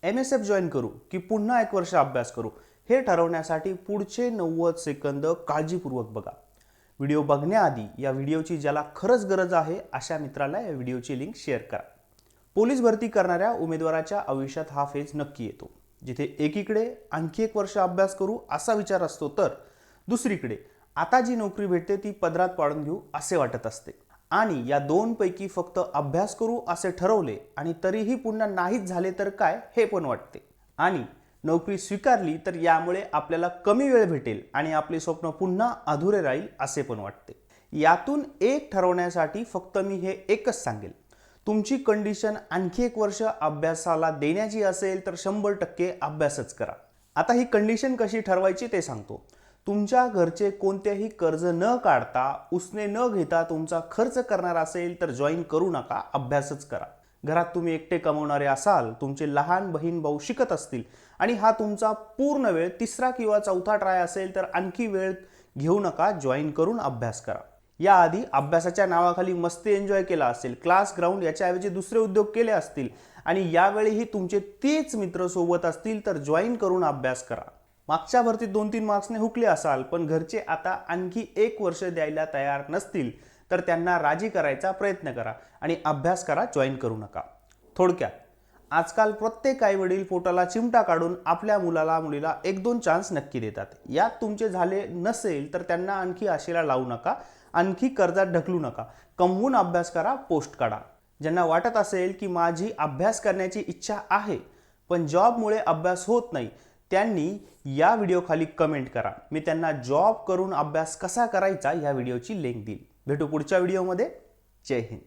MSF join करू की पुन्हा 1 वर्ष अभ्यास करू हे ठरवण्यासाठी पुढचे 90 सेकंद काळजीपूर्वक बघा. व्हिडिओ बघण्याआधी या व्हिडिओची ज्याला खरंच गरज आहे अशा मित्राला या व्हिडिओची लिंक शेअर करा. पोलीस भरती करणाऱ्या उमेदवाराच्या आयुष्यात हा फेज नक्की येतो, जिथे एकीकडे आणखी 1 वर्ष अभ्यास करू असा विचार असतो, तर दुसरीकडे आता जी नोकरी भेटते ती पदरात पाडून घेऊ असे वाटत असते. आणि या दोनपैकी फक्त अभ्यास करू असे ठरवले आणि तरीही पुन्हा नाहीच झाले तर काय हे पण वाटते. आणि नोकरी स्वीकारली तर यामुळे आपल्याला कमी वेळ भेटेल आणि आपले स्वप्न पुन्हा अधुरे राहील असे पण वाटते. यातून एक ठरवण्यासाठी फक्त मी हे एकच सांगेल, तुमची कंडिशन आणखी 1 वर्ष अभ्यासाला देण्याची असेल तर 100% अभ्यासच करा. आता ही कंडिशन कशी ठरवायची ते सांगतो. तुमच्या घरचे कोणतेही कर्ज न काढता, उसने न घेता तुमचा खर्च करणार असेल तर जॉईन करू नका, अभ्यासच करा. घरात तुम्ही एकटे कमवणारे असाल, तुमचे लहान बहीण भाऊ शिकत असतील आणि हा तुमचा पूर्ण वेळ 3रा किंवा 4था ट्राय असेल तर आणखी वेळ घेऊ नका, जॉईन करून अभ्यास करा. याआधी अभ्यासाच्या नावाखाली मस्ती एन्जॉय केला असेल, क्लास ग्राउंड याच्याऐवजी दुसरे उद्योग केले असतील आणि यावेळीही तुमचे तेच मित्र सोबत असतील तर जॉईन करून अभ्यास करा. मागच्या भरतीत 2-3 मार्क्सने हुकले असाल पण घरचे आता आणखी 1 वर्ष द्यायला तयार नसतील तर त्यांना राजी करायचा प्रयत्न करा आणि अभ्यास करा, जॉईन करू नका. थोडक्यात आजकाल प्रत्येक आई वडील पोटाला चिमटा काढून आपल्या मुलीला 1-2 चान्स नक्की देतात. यात तुमचे झाले नसेल तर त्यांना आणखी आशेला लावू नका, आणखी कर्जात ढकलू नका. कमवून अभ्यास करा, पोस्ट काढा. ज्यांना वाटत असेल की माझी अभ्यास करण्याची इच्छा आहे पण जॉबमुळे अभ्यास होत नाही, त्यांनी या व्हिडिओ खाली कमेंट करा. मी त्यांना जॉब करून अभ्यास कसा करायचा या व्हिडिओची लिंक देईल. भेटू पुढच्या व्हिडिओमध्ये. जय हिंद.